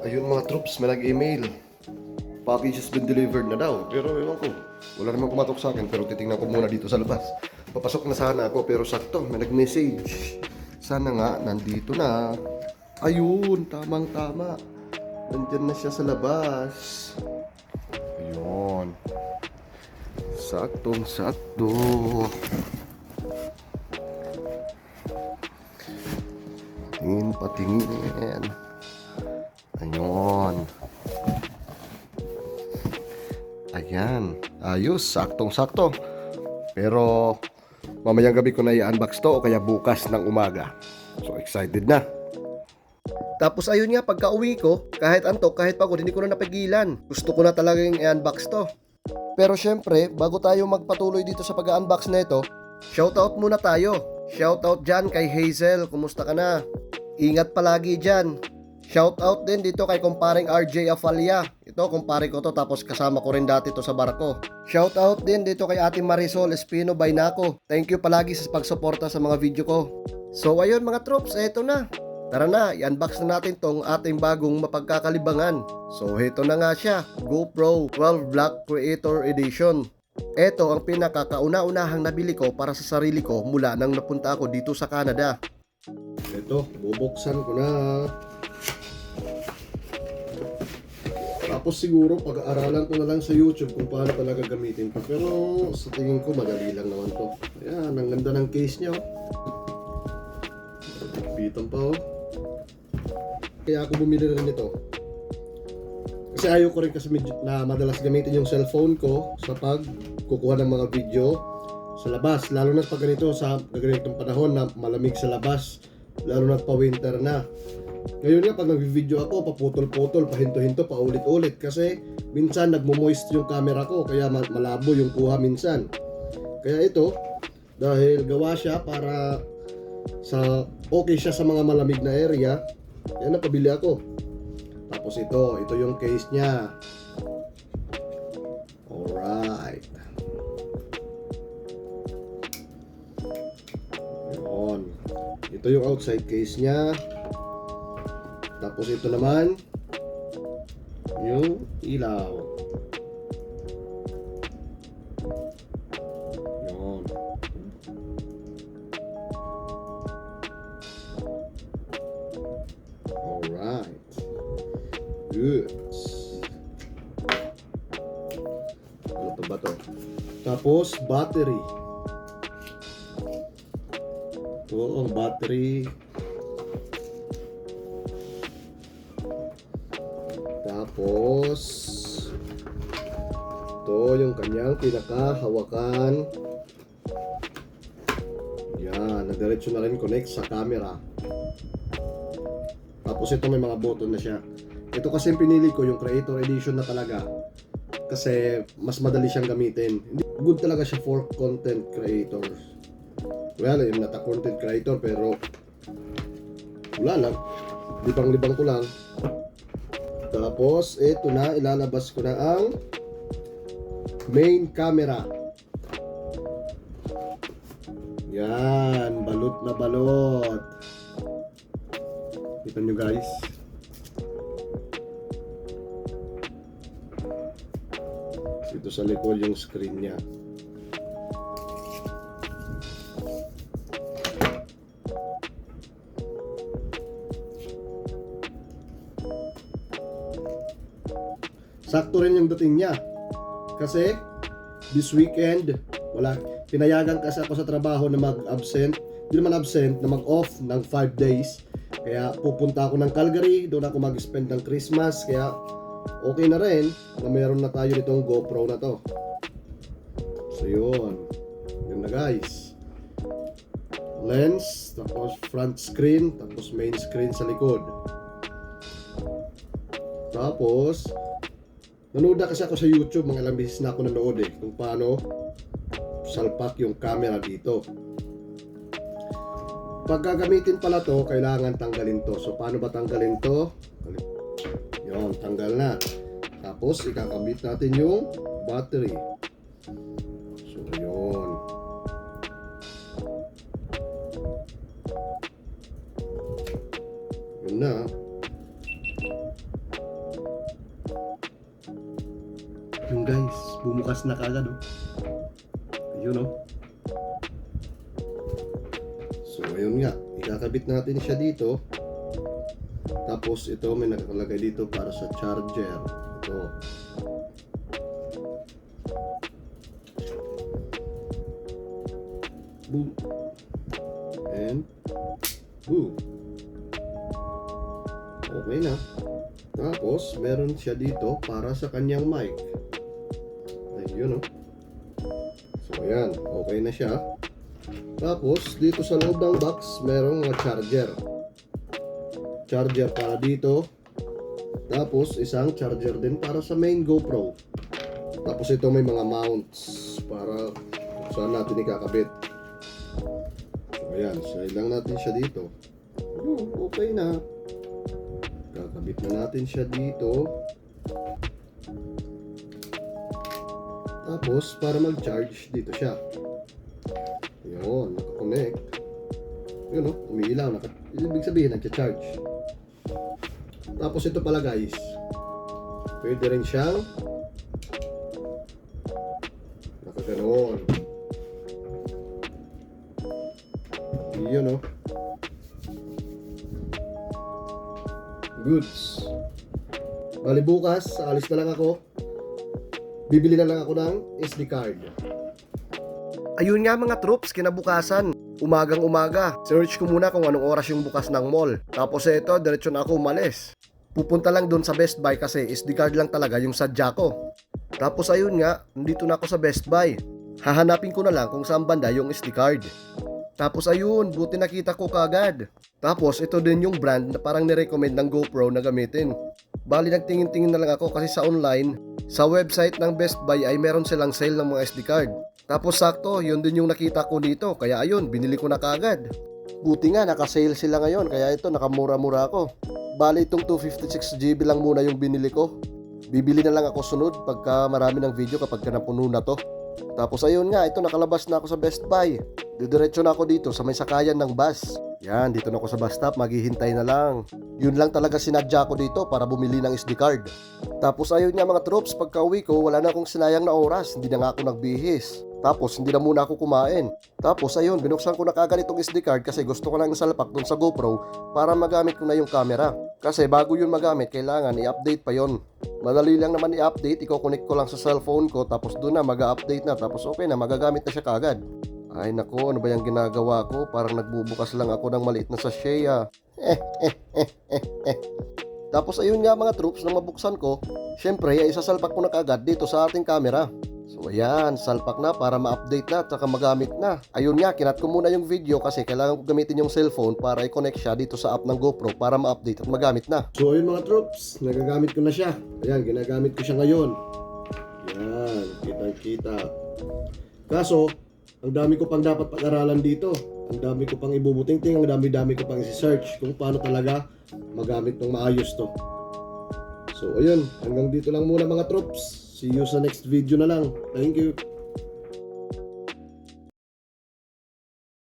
Ayun mga troops, may nag-email. Package has been delivered na daw. Pero ewan ko, wala naman kumatok sa akin. Pero titingnan ko muna dito sa labas. Papasok na sana ako pero sakto, may nag-message. Sana nga, nandito na. Ayun, tamang-tama. Nandyan na siya sa labas. Ayun. Saktong-sakto. Tingin patingin. Ayun. Ayan. Ayos. Saktong-sakto. Pero mamayang gabi ko na i-unbox to o kaya bukas ng umaga. So excited na. Tapos ayun nga, pagka uwi ko, kahit antok, kahit pagod, hindi ko na napigilan. Gusto ko na talagang i-unbox to. Pero syempre, bago tayo magpatuloy dito sa pag-unbox na ito, shoutout muna tayo. Shoutout dyan kay Hazel, kumusta ka na? Ingat palagi dyan. Shoutout din dito kay kumparing RJ Afalia. Ito, kumpare ko to, tapos kasama ko rin dati to sa barko. Shoutout din dito kay Ate Marisol Espino Bainaco. Thank you palagi sa pagsuporta sa mga video ko. So ayun mga troops, eto na. Tara na, i-unbox na natin tong ating bagong mapagkakalibangan. So, heto na nga siya, GoPro 12 Black Creator Edition. Ito ang pinakakauna-unahang nabili ko para sa sarili ko mula nang napunta ako dito sa Canada. Ito, bubuksan ko na. Tapos siguro pag-aaralan ko na lang sa YouTube kung paano talaga gamitin ko. Pero sa tingin ko madali lang naman to. Ayan, ang ganda ng case niya. Bitan pa oh. Kaya ako bumili rin nito. Kasi ayaw ko rin kasi na madalas gamitin yung cellphone ko sa pagkukuha ng mga video sa labas. Lalo na pag ganito sa ganitong panahon na malamig sa labas. Lalo na pa winter na. Ngayon nga pag nag-video ako, paputol-putol, pahinto-hinto, paulit-ulit. Kasi minsan nagmo-moist yung camera ko kaya malabo yung kuha minsan. Kaya ito, dahil gawa siya para okay siya sa mga malamig na area, yan napabili ako. Tapos ito yung case niya. Alright. Yun. Ito yung outside case niya. Tapos ito naman yung ilaw. Yun. Alright. Good. Ano to ba to? Tapos battery. Ito ang battery. Tapos ito yung kanyang pinakahawakan. Yan, nadiretso na rin connect sa camera. Tapos ito may mga button na siya. Ito kasi pinili ko yung Creator Edition na talaga. Kasi mas madali siyang gamitin. Good talaga siya for content creators. Well, I'm not a content creator pero wala lang. Libang-libang ko lang. Tapos ito na, ilalabas ko na ang main camera. Yan, balot na balot. Kita nyo guys. Ito sa likod yung screen niya. Sakto rin yung dating niya. Kasi this weekend, pinayagan kasi ako sa trabaho na mag-absent. Hindi naman absent, na mag-off ng 5 days. Kaya pupunta ako ng Calgary, doon ako mag-spend ng Christmas. Kaya okay na rin na meron na tayo nitong GoPro na to. So yun. Yun na guys. Lens, tapos front screen, tapos main screen sa likod. Tapos nanood na kasi ako sa YouTube, mga ilang beses na ako nanood kung paano salpak yung camera dito. Pag gagamitin pala to, kailangan tanggalin to. So paano ba tanggalin to? Yun, tanggal na. Tapos ikakabit natin yung battery. So yun. Yun na. Yung guys, bumukas na kagad oh. Ayun oh. So ayun nga, ikakabit natin siya dito. Tapos ito may nakalagay dito para sa charger. Ito. Boom. And boom. Okay na. Tapos meron siya dito para sa kanyang mic. Ayun oh. So ayan, okay na siya. Tapos dito sa loob ng box merong mga charger. Charger para dito. Tapos isang charger din para sa main GoPro. Tapos ito may mga mounts para saan natin ikakabit. So ayan, slide lang natin siya dito. Okay na. Kakabit na natin siya dito. Tapos para mag-charge dito siya. Yun, nakakonect. Yun o, umiilaw. Ibig sabihin, nagcha-charge. Tapos ito pala guys, pwede rin siyang nakaganoon. Yun o. Goods. Bali bukas, alis na lang ako. Bibili na lang ako ng SD card. Ayun nga mga troops, kinabukasan, umagang umaga, search ko muna kung anong oras yung bukas ng mall. Tapos ito, diretso na ako umalis. Pupunta lang doon sa Best Buy kasi SD card lang talaga yung sadya ko. Tapos ayun nga, nandito na ako sa Best Buy. Hahanapin ko na lang kung saan banda yung SD card. Tapos ayun, buti nakita ko kagad. Tapos ito din yung brand na parang nirecommend ng GoPro na gamitin. Bali nagtingin-tingin na lang ako kasi sa online, sa website ng Best Buy ay meron silang sale ng mga SD card. Tapos sakto, yun din yung nakita ko dito. Kaya ayun, binili ko na kagad. Buti nga, naka-sale sila ngayon. Kaya ito, nakamura-mura ako. Bali itong 256GB lang muna yung binili ko. Bibili na lang ako sunod pagka marami ng video kapag napuno na to. Tapos ayun nga, ito nakalabas na ako sa Best Buy. Didiretso na ako dito sa may sakayan ng bus. Yan, dito na ako sa bus stop, maghihintay na lang. Yun lang talaga sinadya ko dito para bumili ng SD card. Tapos ayun nga mga troops, pagka uwi ko, wala na akong sinayang na oras. Hindi na nga ako nagbihis. Tapos hindi na muna ako kumain. Tapos ayun, binuksan ko na kagad itong SD card kasi gusto ko lang isalpak dun sa GoPro para magamit ko na yung camera. Kasi bago yun magamit, kailangan i-update pa yon. Madali lang naman i-update, i-connect ko lang sa cellphone ko tapos doon na mag-update na tapos okay na, magagamit na siya kagad. Ay nako, ano ba yung ginagawa ko? Parang nagbubukas lang ako ng maliit na sachet ah. Tapos ayun nga mga troops na mabuksan ko, syempre ay isasalpak ko na kagad dito sa ating camera. So ayan, salpak na para ma-update na at saka magamit na. Ayun nga, kinat ko muna yung video kasi kailangan ko gamitin yung cellphone para i-connect siya dito sa app ng GoPro para ma-update at magamit na. So ayun mga troops, nagagamit ko na siya. Ayan, ginagamit ko siya ngayon. Ayan, kitang-kita. Kaso, ang dami ko pang dapat pag-aralan dito. Ang dami ko pang ibubuting-ting, ang dami-dami ko pang isi-search kung paano talaga magamit ng maayos to. So ayun, hanggang dito lang muna mga troops. See you sa next video na lang. Thank you.